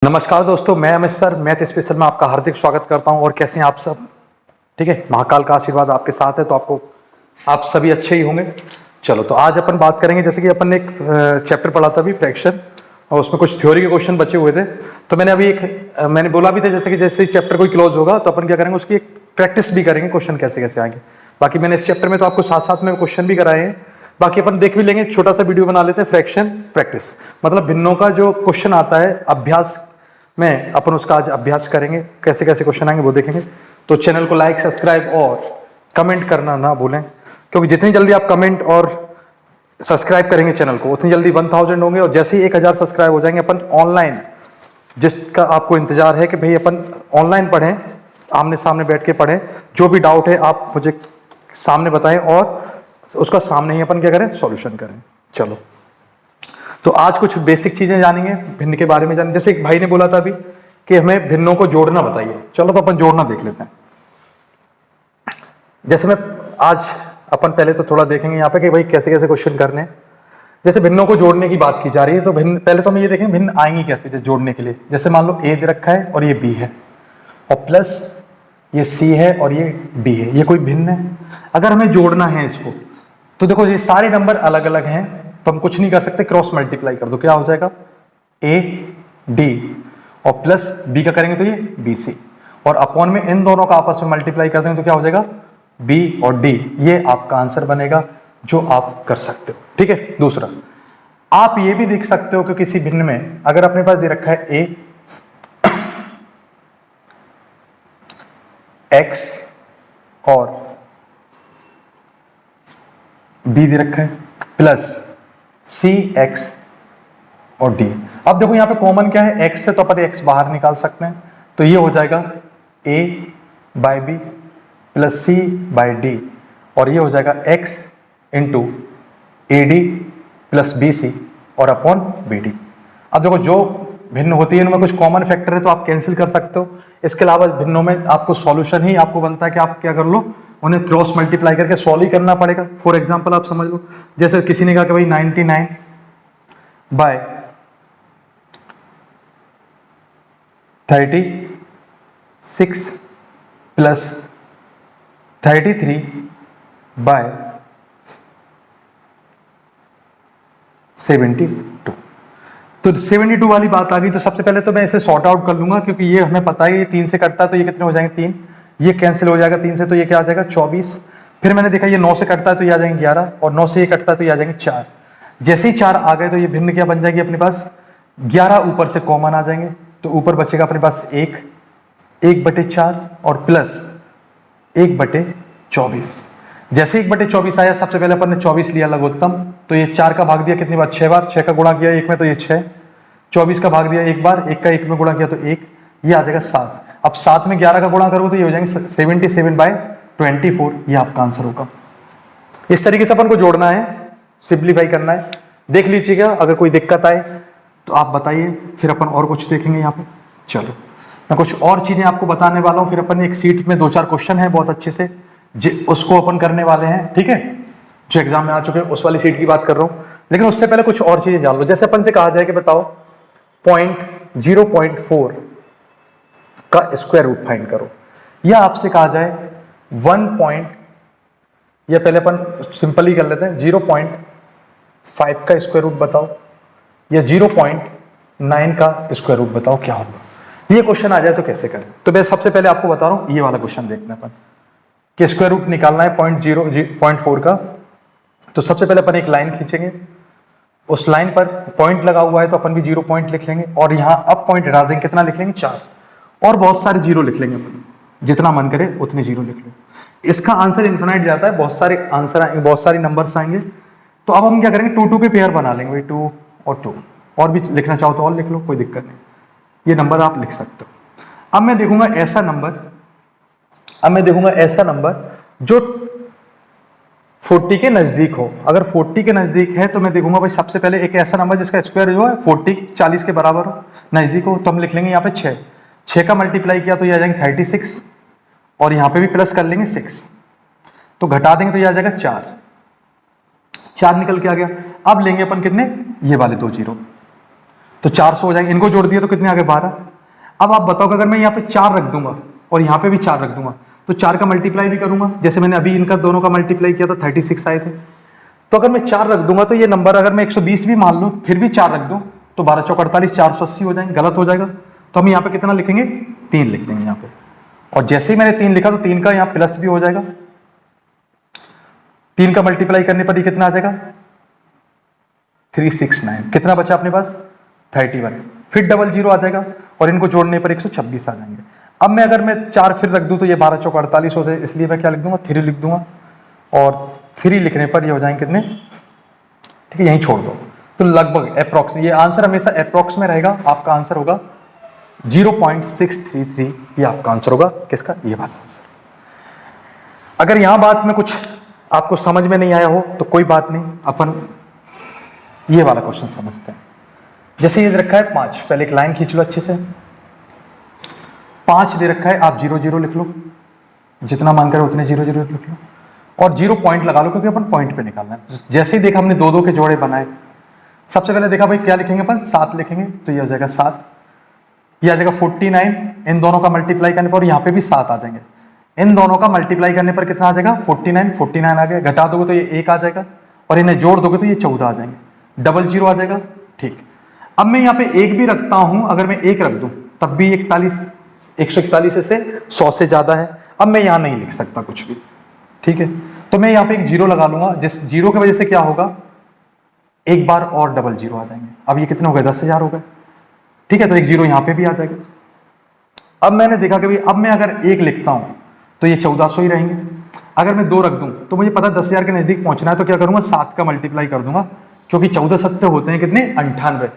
नमस्कार दोस्तों, मैं अमित सर मैथ स्पेशल में आपका हार्दिक स्वागत करता हूं। और कैसे हैं आप सब? ठीक है, महाकाल का आशीर्वाद आपके साथ है तो आप सभी अच्छे ही होंगे। चलो, तो आज अपन बात करेंगे, जैसे कि अपन ने एक चैप्टर पढ़ा था अभी, फ्रैक्शन, और उसमें कुछ थ्योरी के क्वेश्चन बचे हुए थे। तो मैंने बोला भी था, जैसे चैप्टर कोई क्लोज होगा तो अपन क्या करेंगे, उसकी एक प्रैक्टिस भी करेंगे, क्वेश्चन कैसे कैसे आएंगे। बाकी मैंने इस चैप्टर में तो आपको साथ साथ में क्वेश्चन भी कराए हैं। बाकी अपन देख भी लेंगे, छोटा सा वीडियो बना लेते हैं, फ्रैक्शन प्रैक्टिस, मतलब भिन्नों का जो क्वेश्चन आता है अभ्यास में, अपन उसका आज अभ्यास करेंगे। कैसे कैसे क्वेश्चन आएंगे वो देखेंगे। तो चैनल को लाइक, सब्सक्राइब और कमेंट करना ना भूलें, क्योंकि जितनी जल्दी आप कमेंट और सब्सक्राइब करेंगे चैनल को, उतनी जल्दी 1000 होंगे। और जैसे ही 1000 सब्सक्राइब हो जाएंगे, अपन ऑनलाइन, जिसका आपको इंतजार है कि भाई अपन ऑनलाइन पढ़ें, आमने सामने बैठ के पढ़ें, जो भी डाउट है आप मुझे सामने बताएं और उसका सामने ही अपन क्या करें, सॉल्यूशन करें। चलो, तो आज कुछ बेसिक चीजें जानेंगे, भिन्न के बारे में जानेंगे। जैसे एक भाई ने बोला था अभी कि हमें भिन्नों को जोड़ना बताइए। चलो, तो अपन जोड़ना देख लेते हैं। जैसे मैं आज अपन पहले तो थोड़ा देखेंगे यहाँ पे कि भाई कैसे कैसे क्वेश्चन करने हैं। जैसे भिन्नों को जोड़ने की बात की जा रही है, तो भिन्न पहले तो हम ये देखेंगे भिन्न आएंगी कैसे जोड़ने के लिए। जैसे मान लो ए दे रखा है और ये बी है, और प्लस ये सी है और ये डी है, ये कोई भिन्न है। अगर हमें जोड़ना है इसको, तो देखो ये सारे नंबर अलग अलग हैं, तो हम कुछ नहीं कर सकते, क्रॉस मल्टीप्लाई कर दो, क्या हो जाएगा, ए डी, और प्लस बी का करेंगे तो ये बी सी, और अपॉन में इन दोनों का आपस में मल्टीप्लाई कर देंगे तो क्या हो जाएगा, बी और डी। ये आपका आंसर बनेगा, जो आप कर सकते हो। ठीक है। दूसरा, आप ये भी देख सकते हो कि किसी भिन्न में अगर अपने पास दे रखा है ए एक्स और बी दे रखा है प्लस सी एक्स और डी। अब देखो यहां पे कॉमन क्या है, एक्स है, तो अपन एक्स बाहर निकाल सकते हैं, तो ये हो जाएगा A by B plus C by D, और ये हो जाएगा X into A D plus B C और अपॉन बी डी। अब देखो जो भिन्न होती है इनमें कुछ कॉमन फैक्टर है तो आप कैंसिल कर सकते हो। इसके अलावा भिन्नों में आपको सॉल्यूशन ही आपको बनता है कि आप क्या कर लो, उन्हें क्रॉस मल्टीप्लाई करके सॉल्व ही करना पड़ेगा। फॉर एग्जांपल आप समझ लो, जैसे किसी ने कहा कि भाई 99 बाय 36 प्लस 33 बाय 72। तो 72 वाली बात आ गई, तो सबसे पहले तो मैं इसे सॉर्ट आउट कर लूंगा, क्योंकि ये हमें पता है ये 3 से कटता है, तो ये कितने हो जाएंगे, 3, ये कैंसिल हो जाएगा 3 से, तो ये क्या आ जाएगा 24। फिर मैंने देखा ये 9 से कटता है तो ये आ जाएंगे 11, और 9 से ये कटता है तो ये आ जाएंगे 4। जैसे ही 4 आ गए तो ये भिन्न क्या बन जाएगी अपने पास, 11 ऊपर से कॉमन आ जाएंगे, तो ऊपर बचेगा अपने पास 1/4 और प्लस 1/24। जैसे 1/24 आया, सबसे पहले अपन ने 24 लिया लघुत्तम, तो ये 4 का भाग दिया कितनी बार, 6 बार, 6 का गुणा किया 1 में तो ये 6, 24 का भाग दिया 1 बार, 1 का 1 में गुणा किया तो 1, ये आ जाएगा 7। अब 7 में 11 का गुणा करोगे तो ये हो जाएंगे 77/24, ये आपका आंसर होगा। इस तरीके से अपन को जोड़ना है, सिंप्लीफाई करना है। देख लीजिएगा, अगर कोई दिक्कत आए तो आप बताइए, फिर अपन और कुछ देखेंगे यहाँ पे। चलो, मैं कुछ और चीजें आपको बताने वाला हूँ, फिर अपन एक सीट में 2-4 क्वेश्चन है बहुत अच्छे से, उसको अपन करने वाले हैं। ठीक है, जो एग्जाम में आ चुके हैं उस वाली सीट की बात कर रहा हूं, लेकिन उससे पहले कुछ और चीजें जान लो। जैसे अपन से कहा जाए कि बताओ 0.4 का स्क्वायर रूट फाइंड करो, या आपसे कहा जाए 1 या पहले अपन सिंपल ही कर लेते हैं, 0.5 का स्क्वायर रूट बताओ, या 0.9 का स्क्वायर रूट बताओ, क्या होगा। ये क्वेश्चन आ जाए तो कैसे करें। तो मैं सबसे पहले आपको बता रहा हूं, ये वाला क्वेश्चन देखते हैं अपन कि स्क्वायर रूट निकालना है 0.4 का। तो सबसे पहले अपन एक लाइन खींचेंगे, उस लाइन पर पॉइंट लगा हुआ है तो अपन भी 0 पॉइंट लिख लेंगे, और यहां अब पॉइंट हटा देंगे, कितना लिख लेंगे, 4, और बहुत सारे 0 लिख लेंगे अपन, जितना मन करे उतने 0 लिख लो। इसका आंसर इन्फिनाइट जाता है, बहुत सारे आंसर आएंगे, बहुत सारे नंबर्स आएंगे। तो अब हम क्या करेंगे, 2-2 के पेयर बना लेंगे, 2 और 2, और भी लिखना चाहो तो और लिख लो, कोई दिक्कत नहीं, ये नंबर आप लिख सकते हो। अब मैं देखूंगा ऐसा नंबर जो 40 के नजदीक हो। अगर 40 के नजदीक है तो मैं देखूंगा भाई, सबसे पहले एक ऐसा नंबर जिसका स्क्वायर जो है 40 के बराबर हो, नजदीक हो, तो हम लिख लेंगे यहाँ पे 6 का मल्टीप्लाई किया तो ये आ जाएंगे 36, और यहाँ पे भी प्लस कर लेंगे 6, तो घटा देंगे तो ये आ जाएगा 4 निकल के आ गया। अब लेंगे अपन कितने, ये वाले 2 0, तो 400 हो जाएंगे, इनको जोड़ दिया तो कितने आ गए 12। अब आप बताओ कि अगर मैं यहाँ पे 4 रख दूंगा और यहाँ पे भी 4 रख दूंगा तो 4 का मल्टीप्लाई भी करूंगा, जैसे मैंने अभी इनका दोनों का मल्टीप्लाई किया था 36 आए थे। तो अगर मैं 4 रख दूंगा तो ये नंबर अगर मैं 120 भी मान लूँ फिर भी 4 रख दूं तो 12 चौक 48 480 हो जाएंगे, गलत हो जाएगा। तो हम यहाँ पे कितना लिखेंगे 3 लिख देंगे यहाँ पे, और जैसे ही मैंने 3 लिखा तो 3 का यहाँ प्लस भी हो जाएगा, 3 का मल्टीप्लाई करने पर ये कितना आ जाएगा 369, कितना बचा अपने पास 31, फिर डबल जीरो आ जाएगा और इनको जोड़ने पर 126 आ जाएंगे। अब मैं अगर मैं 4 फिर रख दूं तो ये 12 चौक 48 हो जाए, इसलिए मैं क्या लिख दूंगा 3 लिख दूंगा, और 3 लिखने पर ये हो जाएंगे कितने, ठीक है यहीं छोड़ दो। तो लगभग अप्रोक्स, ये आंसर हमेशा अप्रोक्स में रहेगा, आपका आंसर होगा 0.633, ये आपका आंसर होगा किसका, ये वाला आंसर। अगर यहां बात में कुछ आपको समझ में नहीं आया हो तो कोई बात नहीं, अपन ये वाला क्वेश्चन समझते हैं। जैसे ये दे रखा है 5, पहले एक लाइन खींच लो अच्छे से, 5 दे रखा है, आप 0 0 लिख लो, जितना मान कर उतने 0 0 लिख लो, और 0 पॉइंट लगा लो क्योंकि अपन पॉइंट पे निकालना है। जैसे ही देखा हमने 2 2 के जोड़े बनाए, सबसे पहले देखा भाई क्या लिखेंगे अपन 7 लिखेंगे, तो ये हो जाएगा 7, ये आ जाएगा 49, इन दोनों का मल्टीप्लाई करने पर यहाँ पे भी 7 आ जाएंगे, इन दोनों का मल्टीप्लाई करने पर कितना आ जाएगा 49, 49 आ गया, घटा दोगे तो ये 1 आ जाएगा, और इन्हें जोड़ दोगे तो ये 14 आ जाएंगे, डबल जीरो आ जाएगा। ठीक, अब मैं यहाँ पे 1 भी रखता हूं, अगर मैं 1 रख दूं तब भी 141 से 100 से ज्यादा है। अब मैं यहाँ नहीं लिख सकता कुछ भी, ठीक है, तो मैं यहाँ पे एक 0 लगा लूंगा, जिस 0 की वजह से क्या होगा एक बार और डबल जीरो आ जाएंगे। अब ये कितने हो गए 10,000 हो गए, ठीक है, तो एक 0 यहाँ पे भी आ जाएगा। अब मैंने देखा कि भाई अब मैं अगर 1 लिखता हूं तो ये 1400 ही रहेंगे, अगर मैं 2 रख दूं तो मुझे पता 10,000 के नजदीक पहुंचना है, तो क्या करूंगा 7 का मल्टीप्लाई कर दूंगा, क्योंकि 14 सत्ते होते हैं कितने 98,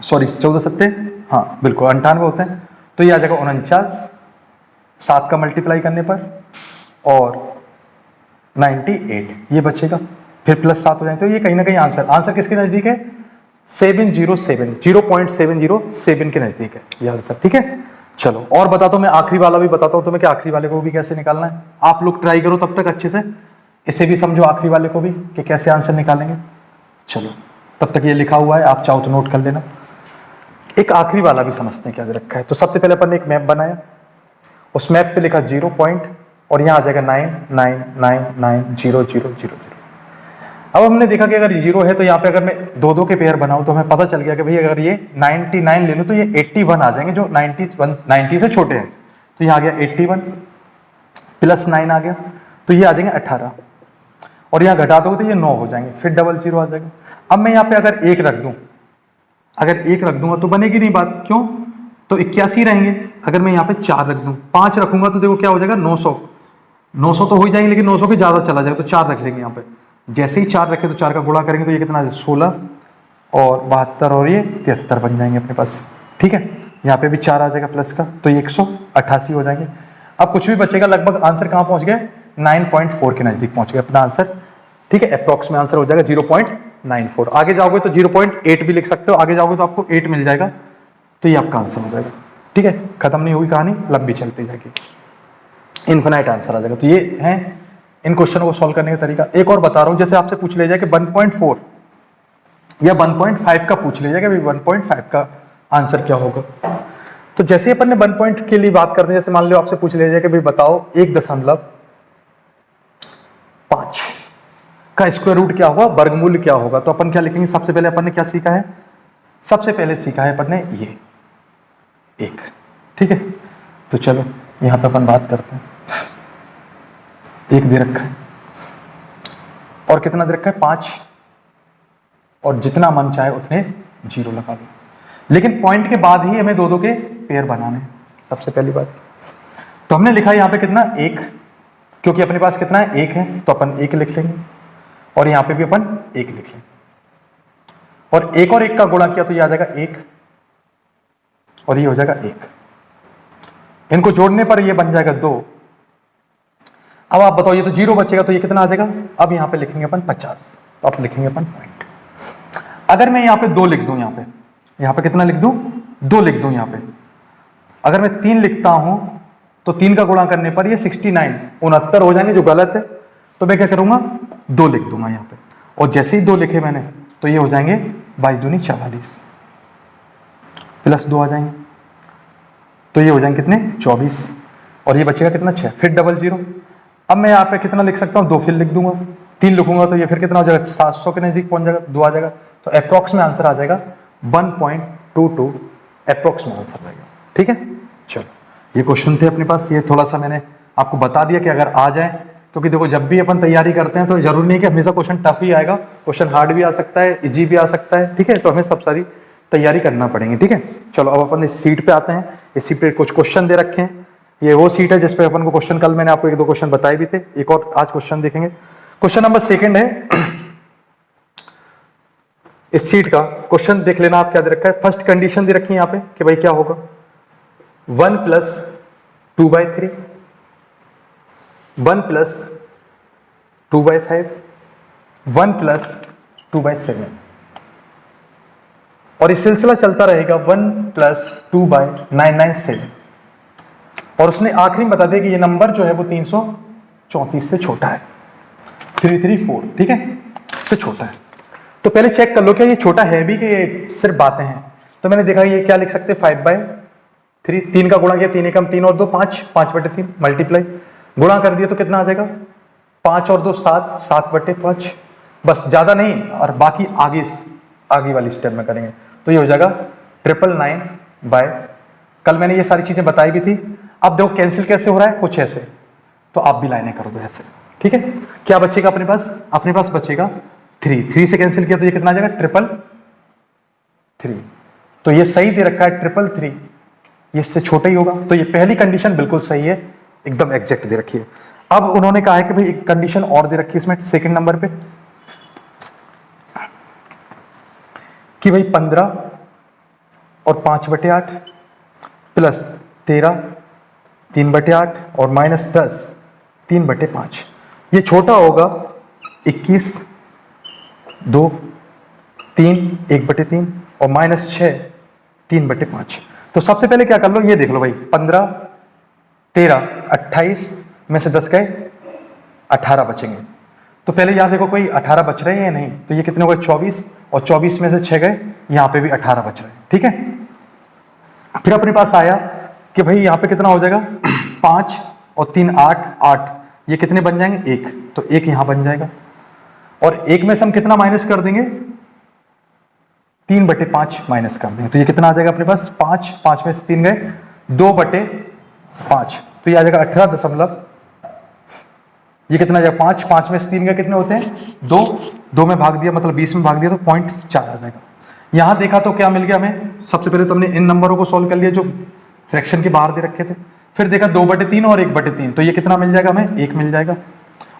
सॉरी 14 सत्ते, हाँ बिल्कुल 98 होते हैं, तो ये आ जाएगा 49, 7 का मल्टीप्लाई करने पर, और 98 ये बचेगा, फिर प्लस 7 हो जाएंगे, तो ये कहीं ना कहीं आंसर किसके नजदीक है 707, 0.707 के नजदीक है ये आंसर, ठीक है। चलो और बताता हूं, मैं आखिरी वाला भी बताता हूं तुम्हें कि आखिरी वाले को भी कैसे निकालना है। आप लोग ट्राई करो तब तक अच्छे से, इसे भी समझो आखिरी वाले को भी कि कैसे आंसर निकालेंगे। चलो तब तक ये लिखा हुआ है, आप चाहो तो नोट कर लेना। एक आखिरी वाला भी समझते हैं क्या दे रखा है। तो सबसे पहले अपन ने एक मैप बनाया, उस मैप पे लिखा 0 पॉइंट, और यहाँ आ जाएगा 9 9 9 9 0 0 0 0। अब हमने देखा कि अगर 0 है तो यहाँ पे अगर मैं 2 2 के पेयर बनाऊं तो हमें पता चल गया कि भाई अगर ये 99 ले लूं तो ये 81 आ जाएंगे, जो 90 से छोटे हैं। तो ये आ गया 81 प्लस 9 आ गया, तो ये आ जाएंगे 18, और यहाँ घटा दोगे तो ये 9 हो जाएंगे, फिर डबल जीरो आ जाएगा। अब मैं यहाँ पे अगर 1 रख दूं, अगर 1 रख दूंगा तो बनेगी नहीं बात, क्यों, तो 81 रहेंगे। अगर मैं यहाँ पे 4 रख दूं, 5 रखूंगा तो देखो क्या हो जाएगा 900 तो हो ही जाएंगे, लेकिन 900 के ज्यादा चला जाएगा, तो 4 रख लेंगे यहाँ पे। जैसे ही 4 रखे तो 4 का गुणा करेंगे तो ये कितना 16 और 72 और ये 73 बन जाएंगे अपने पास, ठीक है। यहाँ पे भी 4 आ जाएगा प्लस का, तो ये 188 हो जाएंगे। अब कुछ भी बचेगा, लगभग आंसर कहाँ पहुंच गए 9.4 के नजदीक पहुंच गए अपना आंसर, ठीक है। अप्रॉक्स में आंसर हो जाएगा 0.94। आगे जाओगे तो 0.8 भी लिख सकते हो, आगे जाओगे तो आपको 8 मिल जाएगा, तो ये आपका आंसर हो जाएगा, ठीक है। खत्म नहीं हुई कहानी, लंबी चलती जाएगी, इन्फिनाइट आंसर आ जाएगा। तो ये है इन क्वेश्चनों को सॉल्व करने का तरीका। एक और बता रहा हूं, जैसे आपसे पूछ ले जाए कि 1.4 या 1.5 का पूछ ले जाए कि 1.5 का आंसर क्या होगा, तो जैसे अपन ने 1 पॉइंट के लिए बात करते हैं, जैसे मान लो आपसे पूछ ले जाए कि भाई बताओ 1.5 का स्क्वायर रूट क्या होगा, वर्गमूल क्या होगा, तो अपन क्या लिखेंगे, सबसे पहले अपन ने क्या सीखा है, सबसे पहले सीखा है अपन ने ये 1, ठीक है। तो चलो यहां पे अपन बात करते हैं। 1 दे रखा है और कितना दे रखा है 5, और जितना मन चाहे उतने 0 लगा दो, लेकिन पॉइंट के बाद ही हमें 2 2 के पेयर बनाने हैं। सबसे पहली बात तो हमने लिखा है यहाँ पे कितना 1, क्योंकि अपने पास कितना है 1 है, तो अपन 1 लिख लेंगे, और यहाँ पे भी अपन 1 लिख लेंगे, और 1 और 1 का गुणा किया तो ये आ जाएगा 1, और ये हो जाएगा 1, इनको जोड़ने पर ये बन जाएगा 2। अब आप बताओ, ये तो 0 बचेगा, तो ये कितना आ जाएगा, अब यहाँ पे लिखेंगे अपन 50, तो आप लिखेंगे अपन पॉइंट। अगर मैं यहाँ पे 2 लिख दूं, यहाँ पे कितना लिख दूं 2 लिख दूं, यहाँ पे अगर मैं 3 लिखता हूं तो 3 का गुणा करने पर ये 69 हो जाएंगे, जो गलत है, तो मैं क्या करूंगा 2 लिख दूंगा यहाँ पे, और जैसे ही 2 लिखे मैंने तो ये हो जाएंगे 22 44 प्लस 2 आ जाएंगे, तो ये हो जाएंगे कितने 24, और ये बचेगा कितना 6, फिर डबल 0। अब मैं यहाँ पे कितना लिख सकता हूँ 2 फिर लिख दूंगा, 3 लिखूंगा तो ये फिर कितना हो जाएगा 700 के नजदीक पहुंच जाएगा, 2 आ जाएगा, तो अप्रॉक्स में आंसर आ जाएगा 1.22 अप्रॉक्स में आंसर रहेगा। ठीक है, चलो ये क्वेश्चन थे अपने पास, ये थोड़ा सा मैंने आपको बता दिया कि अगर आ जाए, क्योंकि देखो जब भी अपन तैयारी करते हैं तो जरूरी नहीं कि हमेशा क्वेश्चन टफ ही आएगा, क्वेश्चन हार्ड भी आ सकता है, इजी भी आ सकता है। ठीक है, तो हमें सब सारी तैयारी करना पड़ेगी। ठीक है, चलो अब अपन इस सीट पे आते हैं। इस सीट पे कुछ क्वेश्चन दे रखे हैं, ये वो सीट है जिसपे अपन को क्वेश्चन, कल मैंने आपको 1-2 क्वेश्चन बताए भी थे, एक और आज क्वेश्चन देखेंगे। क्वेश्चन नंबर 2 है इस सीट का। क्वेश्चन देख लेना आप क्या दे रखा है। फर्स्ट कंडीशन दे रखी है यहाँ पे कि भाई क्या होगा 1 + 2/3, 1 + 2/5, 1 + 2/7, और ये सिलसिला चलता रहेगा 1 + 2/997, और उसने आखिरी में बता दिया कि ये नंबर जो है वो 334 से छोटा है, 334, ठीक है, से छोटा है। तो पहले चेक कर लो क्या ये छोटा है भी कि ये सिर्फ बातें हैं। तो मैंने देखा ये क्या लिख सकते हैं 5/3, 3 का गुणा किया, 3 एकम 3 और 2 5, 5/3 मल्टीप्लाई, गुणा कर दिया तो कितना आ जाएगा 5 और 2 7, 7/5, बस ज्यादा नहीं, और बाकी आगे वाली स्टेप में करेंगे तो ये हो जाएगा 999 कल मैंने ये सारी चीजें बताई भी थी। अब देखो कैंसिल कैसे हो रहा है, कुछ ऐसे, तो आप भी लाइनें कर दो ऐसे। ठीक है, क्या बचेगा अपने पास बचेगा 3 से कैंसिल किया तो ये कितना आ जाएगा 333। तो ये सही दे रखा है 333, ये इससे छोटा ही होगा, तो ये पहली कंडीशन बिल्कुल सही है, एकदम एग्जैक्ट दे रखी है। अब उन्होंने कहा है कि भाई एक कंडीशन और दे रखी है इसमें सेकंड नंबर पे कि भाई 15 और 5/8 प्लस 13 3/8 और -10 3/5, ये छोटा होगा 21 2 3 1/3 और -6 3/5। तो सबसे पहले क्या कर लो, ये देख लो भाई 15 13 28 में से 10 गए 18 बचेंगे। तो पहले यहाँ देखो कोई 18 बच रहे हैं या नहीं, तो ये कितने हो गए 24, और 24 में से 6 गए, यहाँ पे भी 18 बच रहे हैं। ठीक है, फिर अपने पास आया कि भाई यहाँ पे कितना हो जाएगा 5 और 3 8 8, ये कितने बन जाएंगे 1, तो 1 यहाँ बन जाएगा, और 1 में से हम कितना माइनस कर देंगे 3/5 माइनस कर देंगे, तो ये कितना आ जाएगा अपने पास 5, 5 में से 3 गए 2/5, तो ये आ जाएगा 18 ये कितना आ जाएगा 5, 5 में से 3 गए कितने होते हैं 2, 2 में भाग दिया मतलब 20 में भाग दिया तो 0.4 आ जाएगा। यहां देखा तो क्या मिल गया हमें, सबसे पहले तो हमने इन नंबरों को सोल्व कर लिया जो फ्रैक्शन के बाहर दे रखे थे, फिर देखा 2/3 और 1/3, तो ये कितना मिल जाएगा हमें 1 मिल जाएगा,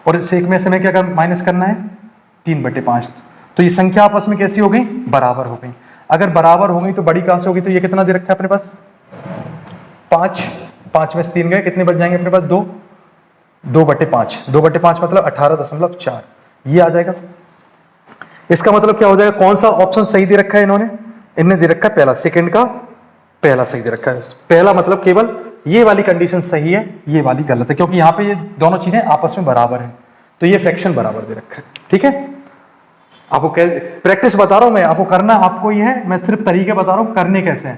और इस 1 में से हमें क्या माइनस करना है 3/5, तो ये संख्या आपस में कैसी हो गई बराबर हो गई। अगर बराबर हो गई तो बड़ी कहां से होगी, तो ये कितना दे रखा है अपने पास 5, 5 में से 3 गए कितने बच जाएंगे अपने पास 2, 2/5, 2/5 मतलब 18.4, ये आ जाएगा। इसका मतलब क्या हो जाएगा, कौन सा ऑप्शन सही दे रखा है इनने दे रखा है पहला, सेकंड का पहला सही दे रखा है। पहला मतलब केवल ये वाली कंडीशन सही है, ये वाली गलत है, क्योंकि यहाँ पे ये दोनों चीजें आपस में बराबर है, तो ये फ्रैक्शन बराबर दे रखा है। ठीक है, आपको प्रैक्टिस बता रहा हूं मैं, आपको करना आपको ये है, मैं सिर्फ तरीके बता रहा हूं करने कैसे हैं।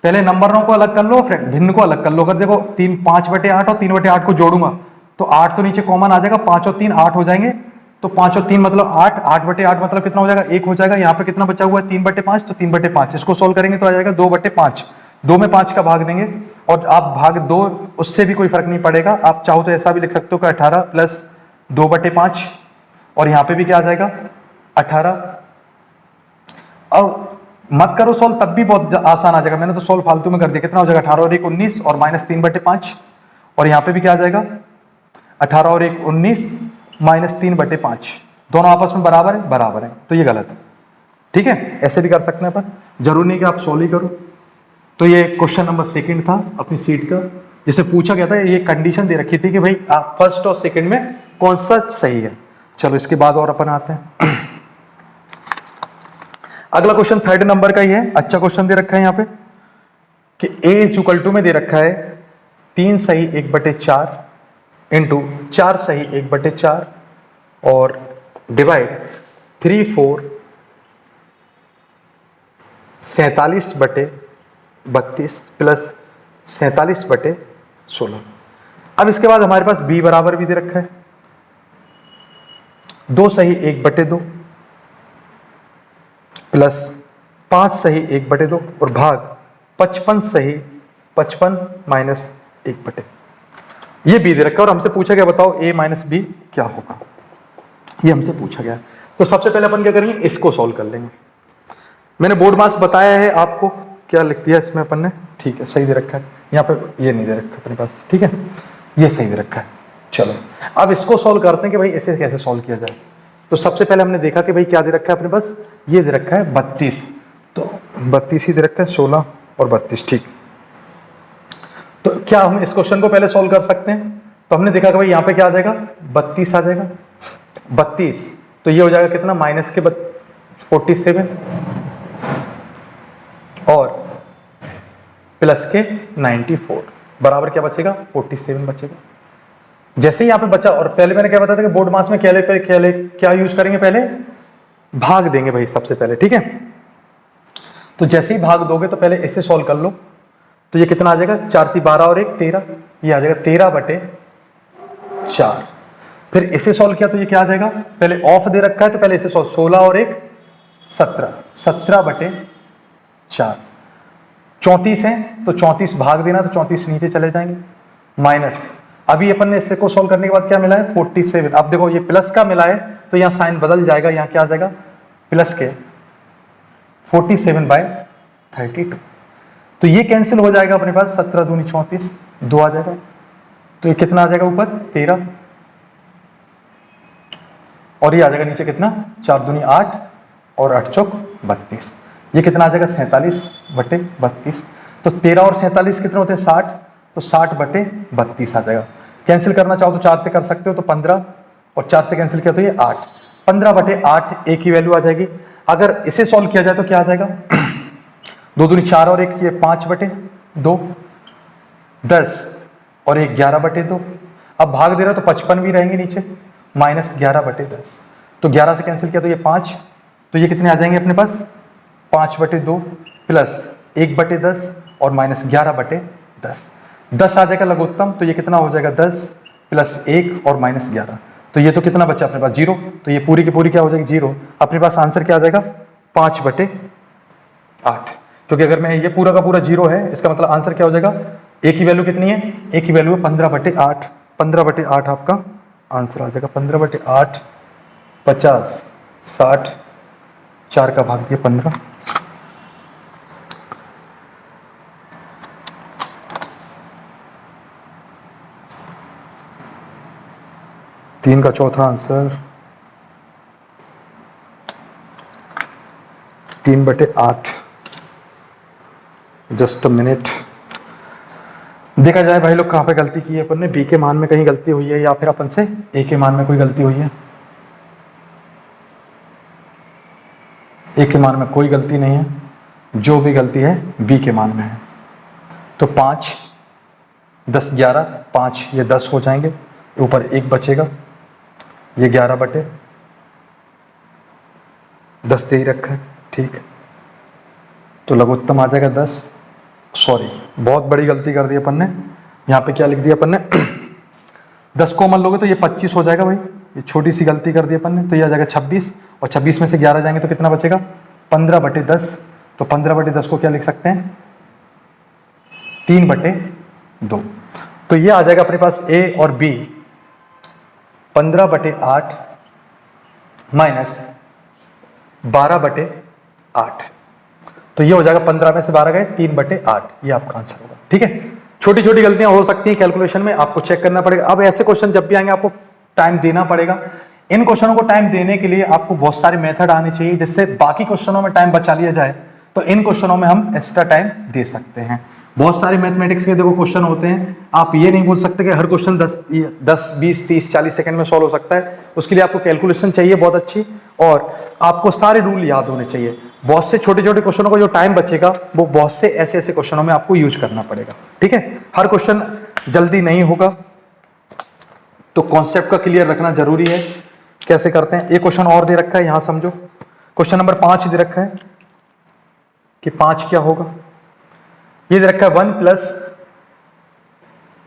पहले नंबरों को अलग कर लो, भिन्न को अलग कर लो। अगर देखो 5/8 और 3/8 को जोड़ूंगा तो 8 तो नीचे कॉमन आ जाएगा, 5 और 3 8 हो जाएंगे, तो 5 और 3 मतलब 8, 8/8 मतलब कितना हो जाएगा 1 हो जाएगा। यहाँ पे कितना बचा हुआ है 3/5, तो 3/5 इसको सोल्व करेंगे तो आ जाएगा 2/5, 2 में 5 का भाग देंगे, और आप भाग 2 उससे भी कोई फर्क नहीं पड़ेगा, आप चाहो तो ऐसा भी लिख सकते हो कि 18 प्लस 2/5, और यहाँ पे भी क्या आ जाएगा 18। अब मत करो सोल्व, तब भी बहुत आसान आ जाएगा, मैंने तो सोल्व फालतू में कर दिया। कितना हो जाएगा 18 और 1 19 और -3/5, और यहाँ पे भी क्या आ जाएगा 18 और 1 19 -3/5, दोनों आपस में बराबर है, तो ये गलत है। ठीक है, ऐसे भी कर सकते हैं पर जरूरी नहीं कि आप सोल्व ही करो। तो ये क्वेश्चन नंबर 2 था अपनी सीट का, जिसे पूछा गया था, ये कंडीशन दे रखी थी कि भाई आप फर्स्ट और सेकंड में कौन सा सही है। चलो इसके बाद और अपन आते हैं अगला क्वेश्चन 3rd नंबर का ही है, अच्छा क्वेश्चन दे रखा है यहाँ पे कि a में दे रखा है 3 सही 1/4 इंटू 4 सही 1/4 और डिवाइड 3 4 47/32 प्लस 47/16। अब इसके बाद हमारे पास b बराबर भी दे रखा है 2 सही 1/2 प्लस 5 सही 1/2 और भाग 55 सही 55 माइनस 1/2। ये b दे रखा है और हमसे पूछा गया बताओ a माइनस b क्या होगा, ये हमसे पूछा गया। तो सबसे पहले अपन क्या करेंगे, इसको सॉल्व कर लेंगे। मैंने बोर्ड मास बताया है आपको, क्या लिख दिया इसमें अपन ने, ठीक है सही दे रखा है। यहाँ पे ये नहीं दे रखा अपने पास, ठीक है ये सही दे रखा है। चलो अब इसको सॉल्व करते हैं कि भाई इसे कैसे सॉल्व किया जाए। तो सबसे पहले हमने देखा कि भाई क्या दे रखा है अपने पास, ये दे रखा है 32, तो 32 ही दे रखा है, 16 और 32, ठीक। तो क्या हम इस क्वेश्चन को पहले सॉल्व कर सकते हैं? तो हमने देखा कि भाई यहाँ पे क्या आ जाएगा, 32 आ जाएगा, 32 तो ये हो जाएगा कितना, माइनस के 47 और प्लस के 94 बराबर क्या बचेगा, 47 बचेगा। जैसे ही यहाँ पे बचा, और पहले मैंने क्या बताया था कि बोर्ड मास में क्या यूज करेंगे, पहले भाग देंगे भाई सबसे पहले, ठीक है। तो जैसे ही भाग दोगे तो पहले इसे सॉल्व कर लो, तो ये कितना आ जाएगा, 4 × 12 और 1 13, ये आ जाएगा 13/4। फिर इसे सॉल्व किया तो ये क्या आ जाएगा, पहले ऑफ दे रखा है तो पहले इसे सॉल्व, 16 और 1 17, 17/4। 34 है तो 34 भाग देना, तो 34 नीचे चले जाएंगे, माइनस अभी अपन ने इससे को सॉल्व करने के बाद क्या मिला है, 47। अब देखो ये प्लस का मिला है तो यहाँ साइन बदल जाएगा, यहाँ क्या आ जाएगा, प्लस के 47/32। तो ये कैंसिल हो जाएगा अपने पास, 17 दूनी 34, 2 आ जाएगा, तो ये कितना आ जाएगा ऊपर 13 और ये आ जाएगा नीचे कितना, 4 दूनी 8 और 8 चौक 32। ये कितना आ जाएगा, 47/32। तो 13 और 47 कितने होते हैं, 60, तो 60/32 आ जाएगा। कैंसिल करना चाहो तो 4 से कर सकते हो, तो 15 और 4 से कैंसिल किया तो ये 8, 15/8 एक ही वैल्यू आ जाएगी। अगर इसे सॉल्व किया जाए तो क्या आ जाएगा, 2 दूनी 4 और 1 ये 5/2, 10 और 1 11/2। अब भाग दे रहा तो 55 भी रहेंगे नीचे, माइनस 11/10। तो 11 से कैंसिल किया तो ये 5, तो ये कितने आ जाएंगे अपने पास, 5/2 प्लस 1/10 और माइनस 11/10। 10 आ जाएगा लघुत्तम, तो ये कितना हो जाएगा, 10 प्लस 1 और माइनस 11। तो ये तो कितना बचा अपने पास, 0। तो ये पूरी की पूरी क्या हो जाएगी, 0। अपने पास आंसर क्या आ जाएगा, 5/8। क्योंकि अगर मैं ये पूरा का पूरा 0 है, इसका मतलब आंसर क्या हो जाएगा, एक ही वैल्यू कितनी है, एक ही वैल्यू है 15/8। 15/8 आपका आंसर आ जाएगा। 15/8 50 60, 4 का भाग दिया 15, तीन का चौथा आंसर 3/8। जस्ट अ मिनट, देखा जाए भाई लोग कहाँ पे गलती की है अपन ने, बी के मान में कहीं गलती हुई है या फिर अपन से ए के मान में कोई गलती हुई है। ए के मान में कोई गलती नहीं है, जो भी गलती है बी के मान में है। तो 5 10 11, 5 ये 10 हो जाएंगे, ऊपर 1 बचेगा, ये 11/10 दे ही रखा है, ठीक है। तो लघुत्तम आ जाएगा 10, सॉरी बहुत बड़ी गलती कर दी अपन ने, यहाँ पे क्या लिख दिया अपन ने 10 कॉमन लोगे तो ये 25 हो जाएगा भाई, ये छोटी सी गलती कर दी अपन ने। तो ये आ जाएगा 26 और 26 में से 11 जाएंगे तो कितना बचेगा, 15/10। तो 15/10 को क्या लिख सकते हैं, 3/2। तो ये आ जाएगा अपने पास ए और बी, 15/8 माइनस 12/8। तो ये हो जाएगा 15 में से 12 गए 3/8, ये आपका आंसर होगा, ठीक है। छोटी छोटी गलतियां हो सकती हैं कैलकुलेशन में, आपको चेक करना पड़ेगा। अब ऐसे क्वेश्चन जब भी आएंगे आपको टाइम देना पड़ेगा। इन क्वेश्चनों को टाइम देने के लिए आपको बहुत सारे मेथड आने चाहिए, जिससे बाकी क्वेश्चनों में टाइम बचा लिया जाए। तो इन क्वेश्चनों में हम एक्स्ट्रा टाइम दे सकते हैं। बहुत सारे मैथमेटिक्स के देखो क्वेश्चन होते हैं, आप ये नहीं बोल सकते कि हर क्वेश्चन 10 20 30 40 सेकंड में सॉल्व हो सकता है। उसके लिए आपको कैलकुलेशन चाहिए बहुत अच्छी, और आपको सारे रूल याद होने चाहिए। बहुत से छोटे छोटे क्वेश्चनों को जो टाइम बचेगा वो बहुत से ऐसे ऐसे क्वेश्चनों में आपको यूज करना पड़ेगा, ठीक है। हर क्वेश्चन जल्दी नहीं होगा, तो कॉन्सेप्ट का क्लियर रखना जरूरी है। कैसे करते हैं, एक क्वेश्चन और दे रखा है, यहां समझो। क्वेश्चन नंबर 5 दे रखा है, कि 5 क्या होगा। ये दे रखा है 1 प्लस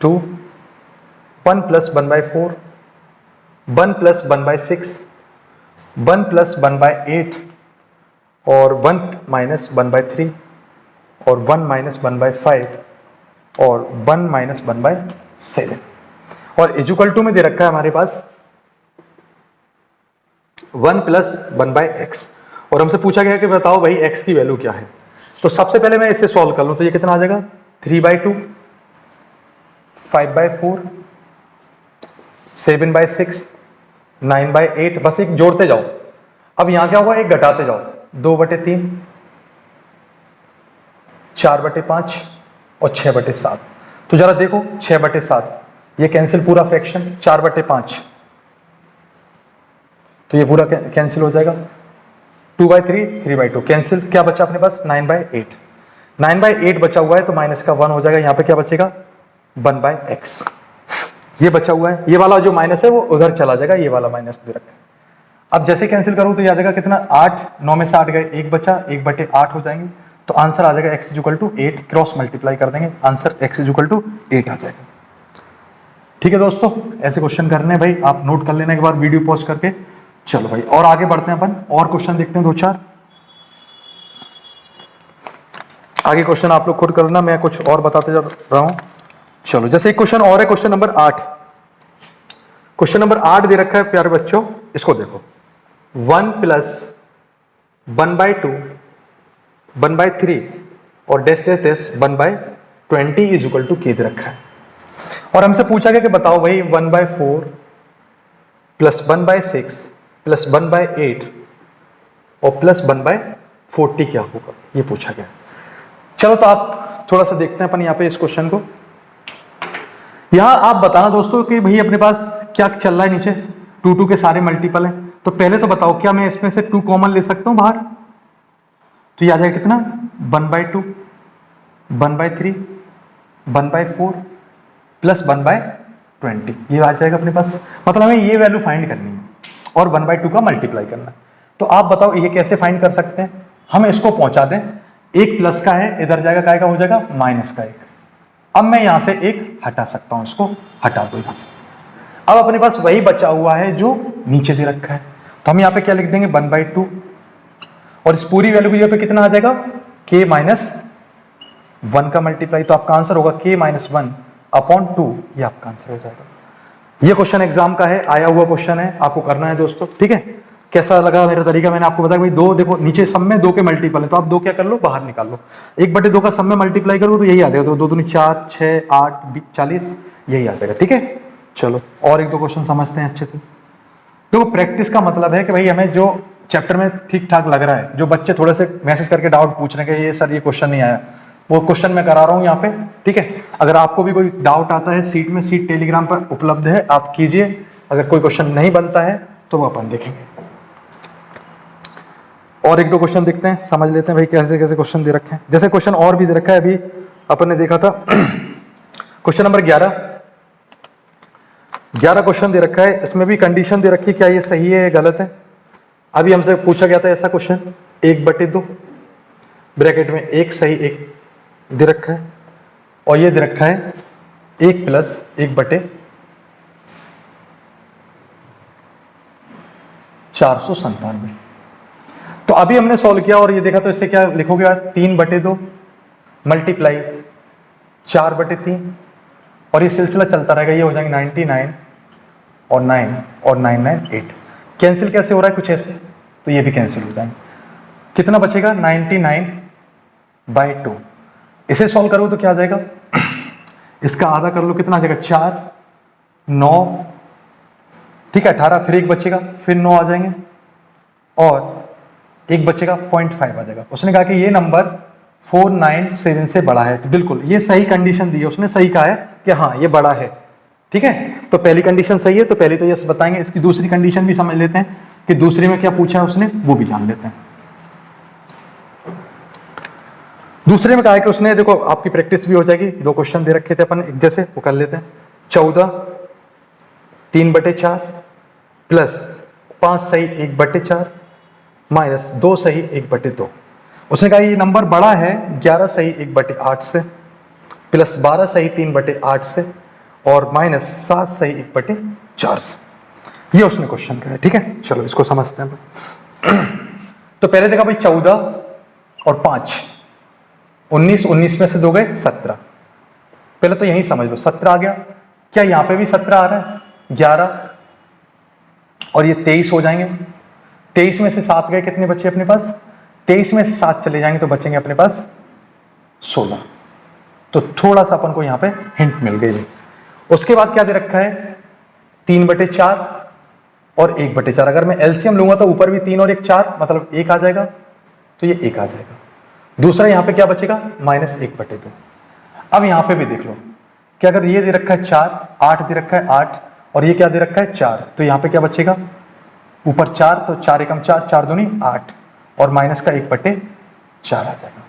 2, 1 प्लस 1/4, 1 प्लस 1/6, 1 प्लस 1/8 और 1 माइनस 1/3 और 1 माइनस 1/5 और 1 माइनस 1/7 और इक्वल टू में दे रखा है हमारे पास 1 प्लस 1/x और हमसे पूछा गया कि बताओ भाई x की वैल्यू क्या है। तो सबसे पहले मैं इसे सॉल्व कर लूं तो ये कितना आ जाएगा 3/2, 5/4, 7/6, 9/8, बस एक जोड़ते जाओ। अब यहां क्या होगा, एक घटाते जाओ, 2/3, 4/5 और 6/7। तो जरा देखो 6/7 ये कैंसिल पूरा फ्रैक्शन, 4/5 तो ये पूरा कैंसिल हो जाएगा, 2/3, 3/2 कैंसिल, क्या बचा अपने पास 9/8, 9/8 बचा हुआ है तो माइनस का 1 हो जाएगा, यहां पे क्या बचेगा 1/x ये बचा हुआ है। ये वाला जो माइनस है वो उधर चला जाएगा, ये वाला माइनस दे रखा है। अब जैसे कैंसिल करूं तो ये आ जाएगा कितना 8, 9 में से 8 गए, 1 बचा, 1/8 हो जाएंगे तो आंसर आ जाएगा x = 8, क्रॉस मल्टीप्लाई कर देंगे, आंसर x = 8 आ जाएगा। ठीक है दोस्तों, ऐसे क्वेश्चन करने हैं भाई, आप नोट कर लेने के बाद वीडियो पॉज करके। चलो भाई और आगे बढ़ते हैं अपन, और क्वेश्चन देखते हैं 2-4 आगे क्वेश्चन आप लोग खुद करना, मैं कुछ और बताते जा रहा हूं। चलो जैसे एक क्वेश्चन और है, क्वेश्चन नंबर 8। क्वेश्चन नंबर 8 दे रखा है प्यारे बच्चों, इसको देखो 1 प्लस 1/2, 1/3 और dash dash dash 1/20 is equal to की दे रखा है। और हमसे पूछा गया कि बताओ भाई 1/4 प्लस 1/6 प्लस 1/8 और प्लस 1/40 क्या होगा, ये पूछा गया। चलो तो आप थोड़ा सा देखते हैं अपन यहाँ पे इस क्वेश्चन को। यहां आप बताना दोस्तों कि भाई अपने पास क्या चल रहा है, नीचे 2 के सारे मल्टीपल हैं। तो पहले तो बताओ क्या मैं इसमें से 2 कॉमन ले सकता हूं बाहर, तो ये आ जाएगा कितना 1/2, 1/3, 1/4 प्लस 1/20 ये आ जाएगा अपने पास। मतलब हमें ये वैल्यू फाइंड करनी है और 1/2 का मल्टीप्लाई करना है। तो आप बताओ ये कैसे फाइंड कर सकते हैं। हम इसको पहुंचा दें, एक प्लस का है, इधर जाएगा काय का हो जाएगा माइनस का 1। अब मैं यहां से एक हटा सकता हूं, इसको हटा दो यहां से। अब अपने पास वही बचा हुआ है जो नीचे दे रखा है, तो हम यहां पे क्या लिख देंगे 1/2 और इस पूरी वैल्यू की जगह पे कितना आ जाएगा k - 1 का मल्टीप्लाई, तो आपका आंसर होगा k - 1/2, ये आपका आंसर हो जाएगा। ये क्वेश्चन एग्जाम का है, आया हुआ क्वेश्चन है, आपको करना है दोस्तों। ठीक है, कैसा लगा मेरा तरीका, मैंने आपको बताया भाई 2 देखो नीचे सब में 2 के मल्टीपल है, तो आप 2 क्या कर लो बाहर निकाल लो, 1/2 का सब में मल्टीप्लाई करो तो यही आ जाएगा, 2 दूनी 4, 6, 8, 40 यही आ जाएगा। ठीक है, चलो और 1-2 क्वेश्चन समझते हैं अच्छे से। तो प्रैक्टिस का मतलब है कि भाई हमें जो चैप्टर में ठीक ठाक लग रहा है, जो बच्चे थोड़े से मैसेज करके डाउट पूछ रहे हैं कि ये सर ये क्वेश्चन नहीं आया, वो क्वेश्चन मैं करा रहा हूँ यहाँ पे। ठीक है, अगर आपको भी कोई डाउट आता है सीट में, सीट टेलीग्राम पर उपलब्ध है, आप कीजिए। अगर कोई क्वेश्चन नहीं बनता है तो वो अपन देखेंगे। और 1-2 क्वेश्चन देखते हैं, समझ लेते हैं भाई कैसे कैसे क्वेश्चन दे रखे हैं। जैसे क्वेश्चन और भी दे रखा है, अभी अपन ने देखा था क्वेश्चन नंबर 11 क्वेश्चन दे रखा है, इसमें भी कंडीशन दे रखी है, क्या ये सही है गलत है। अभी हमसे पूछा गया था ऐसा क्वेश्चन, 1/2 ब्रैकेट में 1 सही 1 दे रखा है और ये दे रखा है 1 प्लस 1/497। तो अभी हमने सॉल्व किया और ये देखा, तो इससे क्या लिखोगे 3/2 मल्टीप्लाई 4/3 और ये सिलसिला चलता रहेगा, ये हो जाएंगे 99 और 9 और 998। कैंसिल कैसे हो रहा है कुछ ऐसे, तो ये भी कैंसिल हो जाएंगे। कितना बचेगा 99/2। इसे सॉल्व करो तो क्या आ जाएगा, इसका आधा कर लो, कितना आ जाएगा 4, 9, ठीक है 18, फिर 1 बचेगा, फिर 9 आ जाएंगे और 1 बचेगा 0.5 आ जाएगा। उसने कहा कि ये नंबर 497 से बड़ा है, तो बिल्कुल ये सही कंडीशन दी है, उसने सही कहा है कि हाँ ये बड़ा है। ठीक है, तो पहली कंडीशन सही है, तो पहली तो यस बताएंगे। इसकी दूसरी कंडीशन भी समझ लेते हैं कि दूसरी में क्या पूछा है उसने, वो भी जान लेते हैं। दूसरे में कहा है कि उसने, देखो आपकी प्रैक्टिस भी हो जाएगी, 2 क्वेश्चन दे रखे थे अपन एक जैसे, वो कर लेते हैं। 14 3/4 प्लस 5 सही 1/4 माइनस 2 सही 1/2। उसने कहा ये नंबर बड़ा है 11 सही 1/8 से, प्लस 12 सही 3/8 से, और माइनस 7 सही 1/4 से। ये उसने क्वेश्चन कहा है, ठीक है। चलो इसको समझते हैं। तो पहले देखा भाई 14 और 5, 19, 19 में से 2 गए 17। पहले तो यही समझ लो 17 आ गया। क्या यहाँ पे भी 17 आ रहा है? 11 और ये 23 हो जाएंगे। 23 में से 7 गए, कितने बचे अपने पास? 23 में से 7 चले जाएंगे तो बचेंगे अपने पास 16। तो थोड़ा सा अपन को यहाँ पे हिंट मिल गई। उसके बाद क्या दे रखा है? 3/4 और 1/4। अगर मैं एलसीएम लूंगा तो ऊपर भी 3 और 1 4, मतलब 1 आ जाएगा, तो ये 1 आ जाएगा। दूसरा यहाँ पे क्या बचेगा? -1/2। अब यहाँ पे भी देख लो कि अगर ये दे रखा है 4, 8 दे रखा है 8, और ये क्या दे रखा है 4, तो यहाँ पे क्या बचेगा? ऊपर 4, तो 4 एकम 4, 4 दूनी 8, और माइनस का 1/4 आ जाएगा।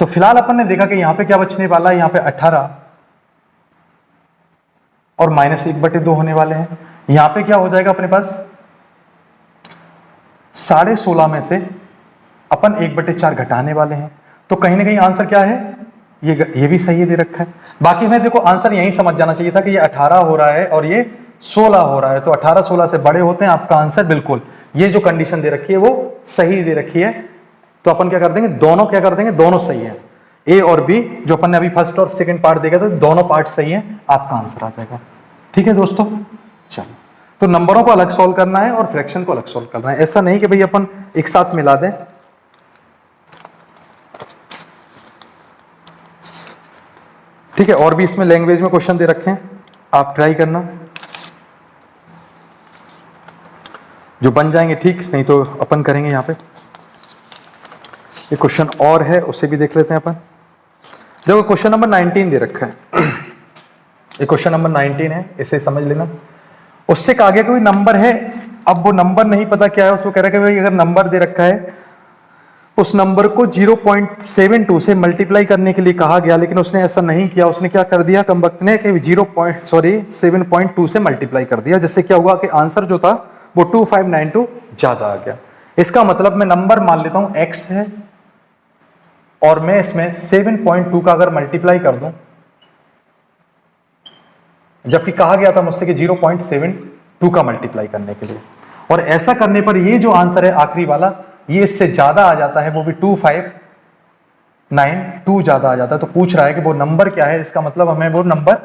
तो फिलहाल अपन ने देखा कि यहाँ पे क्या बचने वाला है? यहाँ पे 18 और -1/2 होने वाले हैं। यहाँ पे क्या हो जाएगा अपने पास? 16.5 में से अपन 1/4 घटाने वाले हैं। तो कहीं ना कहीं आंसर क्या है? ये भी सही दे रखा है। बाकी में देखो आंसर यही समझ जाना चाहिए था कि ये 18 हो रहा है और ये 16 हो रहा है, तो 18 16 से बड़े होते हैं। आपका आंसर बिल्कुल, ये जो कंडीशन दे रखी है वो सही दे रखी है। तो अपन क्या कर देंगे? दोनों क्या कर देंगे? दोनों सही है। ए और बी जो अपन ने अभी फर्स्ट और सेकंड पार्ट देखा तो दोनों पार्ट सही है, आपका आंसर आ जाएगा। ठीक है दोस्तों, चलो। तो नंबरों को अलग सॉल्व करना है और फ्रैक्शन को अलग सॉल्व करना है। ऐसा नहीं कि भाई अपन एक साथ मिला दें। ठीक है, और भी इसमें लैंग्वेज में क्वेश्चन दे रखे हैं, आप ट्राई करना, जो बन जाएंगे ठीक, नहीं तो अपन करेंगे यहाँ पे। एक क्वेश्चन और है, उसे भी देख लेते हैं अपन। देखो क्वेश्चन नंबर 19 दे रखा है। ये क्वेश्चन नंबर 19 है, इसे समझ लेना। उससे आगे कोई नंबर है, अब वो नंबर नहीं पता क्या है, उसको कह रहा है कि भाई अगर नंबर दे रखा है उस नंबर को 0.72 से मल्टीप्लाई करने के लिए कहा गया, लेकिन उसने ऐसा नहीं किया। उसने क्या कर दिया कमबख्त ने कि 7.2 से मल्टीप्लाई कर दिया, जिससे क्या हुआ कि आंसर जो था वो 2592 ज्यादा आ गया। इसका मतलब मैं नंबर मान लेता हूं x है और मैं इसमें 7.2 का अगर मल्टीप्लाई कर दूं, जबकि कहा गया था मुझसे कि 0.72 का मल्टीप्लाई करने के लिए, और ऐसा करने पर ये जो आंसर है आखिरी वाला ये इससे ज्यादा आ जाता है, वो भी 2592 ज्यादा आ जाता है। तो पूछ रहा है कि वो नंबर क्या है, इसका मतलब हमें वो नंबर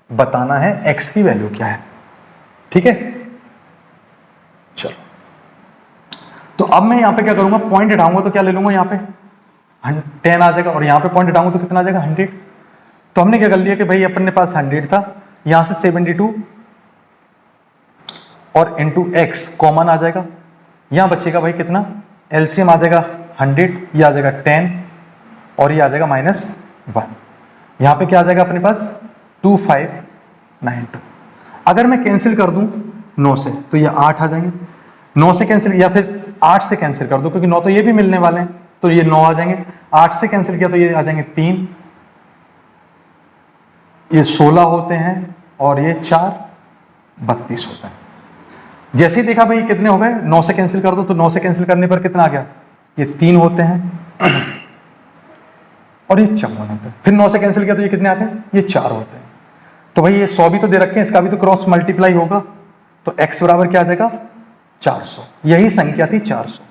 बताना है, x की वैल्यू क्या है। ठीक है, चलो। तो अब मैं यहां पे क्या करूंगा? पॉइंट हटाऊंगा तो क्या ले लूंगा? यहां पे 10 आ जाएगा, और यहां पे पॉइंट हटाऊंगा तो कितना आ जाएगा? 100। तो हमने क्या कर लिया कि भाई अपने पास 100 था, यहां से 72 और इंटू x कॉमन आ जाएगा। यहां बचेगा भाई कितना? एलसीएम आ जाएगा 100, ये आ जाएगा 10 और ये आ जाएगा -1। यहां पे क्या आ जाएगा अपने पास? 2592। अगर मैं कैंसिल कर दूं 9 से तो ये 8 आ जाएंगे। 9 से कैंसिल, या फिर 8 से कैंसिल कर दो, क्योंकि 9 तो ये भी मिलने वाले हैं, तो ये 9 आ जाएंगे। 8 से कैंसिल किया तो ये आ जाएंगे 3, ये 16 होते हैं, और ये 4 32 होते हैं। जैसे ही देखा भाई कितने हो गए, 9 से कैंसिल कर दो, तो 9 से कैंसिल करने पर कितना आ गया? ये 3 होते हैं और ये 54 होते हैं। फिर 9 से कैंसिल किया तो ये कितने आ गए? ये 4 होते हैं। तो भाई ये 100 भी तो दे रखे हैं, इसका भी तो क्रॉस मल्टीप्लाई होगा, तो x बराबर क्या आ जाएगा? 400। यही संख्या थी 400,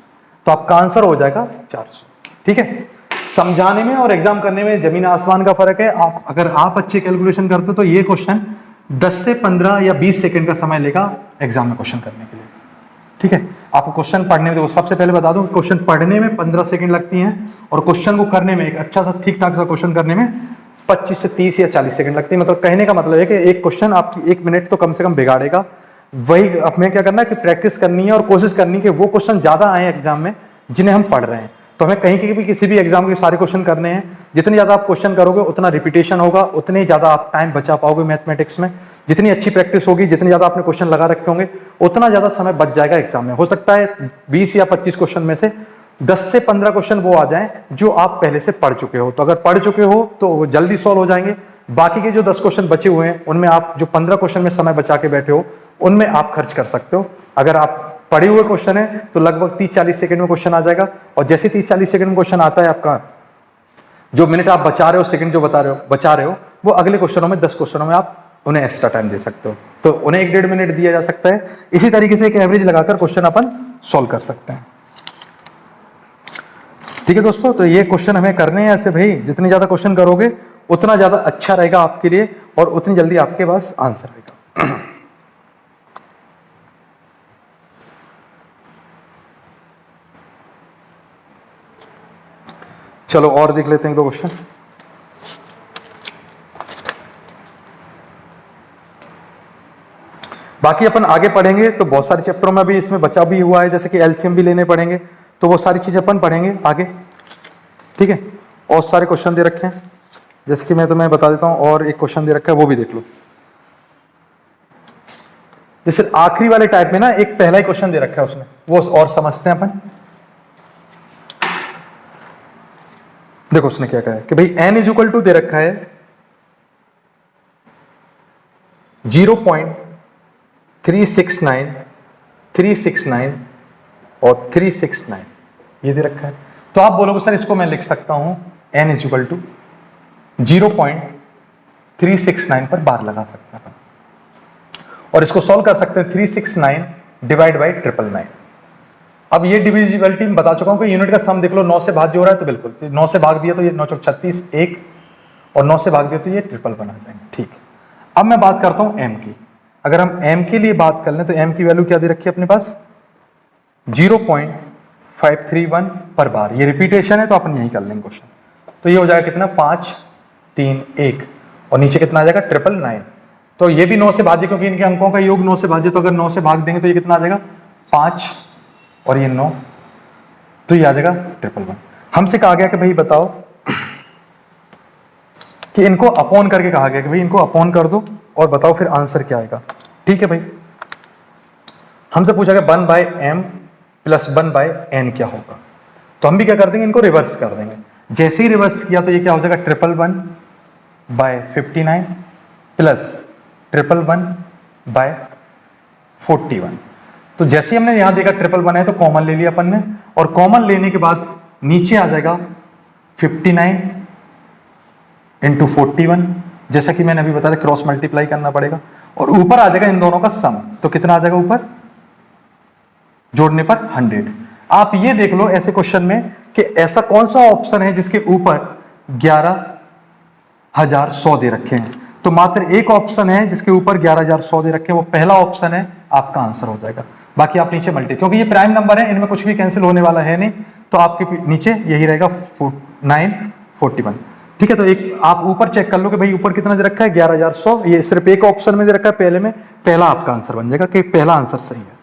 तो आपका आंसर हो जाएगा 400। ठीक है, समझाने में और एग्जाम करने में जमीन आसमान का फर्क है। आप अगर आप अच्छे कैलकुलेशन करते हो तो ये क्वेश्चन 10 से 15 या 20 सेकंड का समय लेगा एग्जाम में क्वेश्चन करने के लिए। ठीक है, आपको क्वेश्चन पढ़ने में, देखो सबसे पहले बता दूं, क्वेश्चन पढ़ने में 15 सेकंड लगती हैं, और क्वेश्चन को करने में, एक अच्छा सा ठीक ठाक सा क्वेश्चन करने में 25 से 30 या 40 सेकंड लगती है। मतलब कहने का मतलब है कि एक क्वेश्चन आपकी 1 मिनट तो कम से कम बिगाड़ेगा। वही हमें क्या करना है कि प्रैक्टिस करनी है और कोशिश करनी है कि वो क्वेश्चन ज्यादा आए एग्जाम में जिन्हें हम पढ़ रहे हैं। तो हमें कहीं के भी किसी भी एग्जाम के सारे क्वेश्चन करने हैं। जितने ज्यादा आप क्वेश्चन करोगे उतना रिपीटेशन होगा, उतने ही ज्यादा आप टाइम बचा पाओगे मैथमेटिक्स में। जितनी अच्छी प्रैक्टिस होगी, जितने ज्यादा आपने क्वेश्चन लगा रखे होंगे, उतना ज्यादा समय बच जाएगा एग्जाम में। हो सकता है 20 या 25 क्वेश्चन में से 10 से 15 क्वेश्चन वो आ जाएं जो आप पहले से पढ़ चुके हो। तो अगर पढ़ चुके हो तो वो जल्दी सॉल्व हो जाएंगे। बाकी के जो 10 क्वेश्चन बचे हुए हैं उनमें आप जो 15 क्वेश्चन में समय बचा के बैठे हो उनमें आप खर्च कर सकते हो। अगर आप पढ़े हुए क्वेश्चन है तो लगभग 30-40 सेकंड में क्वेश्चन आ जाएगा, और जैसे 30-40 सेकंड में क्वेश्चन आता है आपका, जो मिनट आप बचा रहे हो, सेकंड जो बचा रहे हो, वो अगले क्वेश्चनों में 10 क्वेश्चनों में आप उन्हें एक्स्ट्रा टाइम दे सकते हो, तो उन्हें 1-1.5 मिनट दिया जा सकता है। इसी तरीके से एक एवरेज लगाकर क्वेश्चन अपन सॉल्व कर सकते हैं। ठीक है दोस्तों, तो ये क्वेश्चन हमें करने हैं ऐसे भाई, जितने ज्यादा क्वेश्चन करोगे उतना ज्यादा अच्छा रहेगा आपके लिए और उतनी जल्दी आपके पास आंसर आएगा। चलो और देख लेते हैं 2 क्वेश्चन। बाकी अपन आगे पढ़ेंगे तो बहुत सारे चैप्टरों में भी इसमें बचा भी हुआ है, जैसे कि एलसीएम भी लेने पड़ेंगे, तो वो सारी चीजें अपन पढ़ेंगे आगे। ठीक है, और सारे क्वेश्चन दे रखे हैं, जैसे कि मैं तुम्हें बता देता हूं, और एक क्वेश्चन दे रखा है वो भी देख लो। जैसे आखिरी वाले टाइप में ना एक पहला ही क्वेश्चन दे रखा है उसमें, वो और समझते हैं अपन। देखो उसने क्या कहा है कि भाई n इज इक्वल टू दे रखा है 0.369, 369 और 369 ये दे रखा है। तो आप बोलोगे सर इसको मैं लिख सकता हूं n इज इक्वल टू 0.369 पर बार लगा सकते हैं अपन, और इसको सॉल्व कर सकते हैं 369 डिवाइड बाई 999। अब ये डिविजिबिलिटी में बता चुका हूं कि यूनिट का सम देख लो, 9 से भाज्य हो रहा है तो बिल्कुल 9 से भाग दिया तो ये 9 चौक 36 1, और 9 से भाग दिया तो ये 999 बना जाएंगे। ठीक, अब मैं बात करता हूं m की। अगर हम m के लिए बात कर लें तो m की वैल्यू क्या दे रखी है अपने पास 0.531 पर बार। ये रिपीटेशन है तो अपन यही कर लेंगे क्वेश्चन, तो ये हो जाएगा कितना 5 3 1, और नीचे कितना आ जाएगा 999। तो ये भी 9 से भाज्य, क्योंकि इनके अंकों का योग 9 से भाज्य, तो अगर 9 से भाग देंगे तो ये कितना आ जाएगा 5 और ये 9, तो ये आ जाएगा 999। हमसे कहा गया कि भाई बताओ कि इनको अपॉन करके कहा गया कि भाई इनको अपॉन कर दो और बताओ फिर आंसर क्या आएगा। ठीक है भाई, हमसे पूछा गया 1/m प्लस 1/n क्या होगा, तो हम भी क्या कर देंगे, इनको रिवर्स कर देंगे। जैसे ही रिवर्स किया तो ये क्या हो जाएगा 111/59 प्लस 111/41। तो जैसे ही हमने यहां देखा 111 है तो कॉमन ले लिया अपन ने, और कॉमन लेने के बाद नीचे आ जाएगा 59 इंटू 41, जैसा कि मैंने अभी बताया क्रॉस मल्टीप्लाई करना पड़ेगा, और ऊपर आ जाएगा इन दोनों का सम, तो कितना आ जाएगा ऊपर जोड़ने पर 100। आप ये देख लो ऐसे क्वेश्चन में कि ऐसा कौन सा ऑप्शन है जिसके ऊपर 11,100 दे रखे हैं, तो मात्र एक ऑप्शन है जिसके ऊपर 11,100 दे रखे हैं, वो पहला ऑप्शन है, आपका आंसर हो जाएगा। बाकी आप नीचे मल्टी, क्योंकि ये प्राइम नंबर है, इनमें कुछ भी कैंसिल होने वाला है नहीं, तो आपके नीचे यही रहेगा 941। ठीक है, तो एक आप ऊपर चेक कर लो कि भाई ऊपर कितना दे रखा है 11,100, ये सिर्फ एक ऑप्शन में दे रखा है पहले में, पहला आपका आंसर बन जाएगा कि पहला आंसर सही है।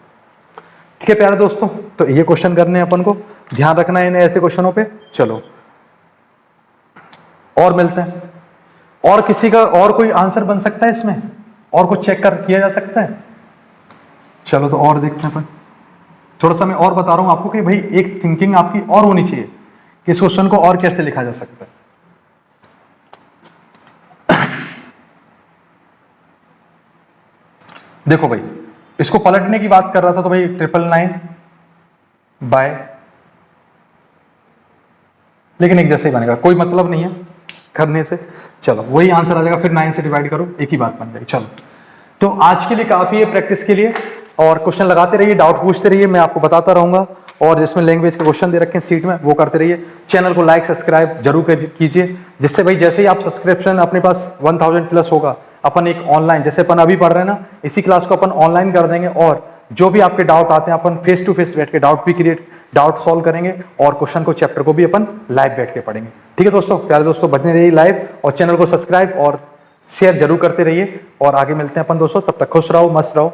ठीक है प्यारे दोस्तों, तो ये क्वेश्चन करने हैं अपन को, ध्यान रखना है इन्हें ऐसे क्वेश्चनों पे। चलो और मिलते हैं, और किसी का और कोई आंसर बन सकता है इसमें, और कुछ चेक कर किया जा सकता है। चलो तो और देखते हैं अपन, थोड़ा सा मैं और बता रहा हूं आपको कि भाई एक थिंकिंग आपकी और होनी चाहिए कि इस क्वेश्चन को और कैसे लिखा जा सकता है। देखो भाई, इसको पलटने की बात कर रहा था तो भाई 999 बाय, लेकिन एक जैसे ही बनेगा, कोई मतलब नहीं है करने से। चलो वही आंसर आ जाएगा, फिर 9 से डिवाइड करो, एक ही बात बन जाएगी। चलो तो आज के लिए काफी है प्रैक्टिस के लिए, और क्वेश्चन लगाते रहिए, डाउट पूछते रहिए, मैं आपको बताता रहूंगा, और जिसमें लैंग्वेज के क्वेश्चन दे रखे हैं सीट में वो करते रहिए। चैनल को लाइक सब्सक्राइब जरूर कीजिए, जिससे भाई जैसे ही आप सब्सक्रिप्शन अपने पास 1000 प्लस होगा, अपन एक ऑनलाइन, जैसे अपन अभी पढ़ रहे हैं ना, इसी क्लास को अपन ऑनलाइन कर देंगे, और जो भी आपके डाउट आते हैं अपन फेस टू फेस बैठ के डाउट सॉल्व करेंगे, और क्वेश्चन को चैप्टर को भी अपन लाइव बैठ के पढ़ेंगे। ठीक है दोस्तों, प्यारे दोस्तों, बने रहिए लाइव, और चैनल को सब्सक्राइब और शेयर जरूर करते रहिए, और आगे मिलते हैं अपन दोस्तों, तब तक खुश रहो, मस्त रहो।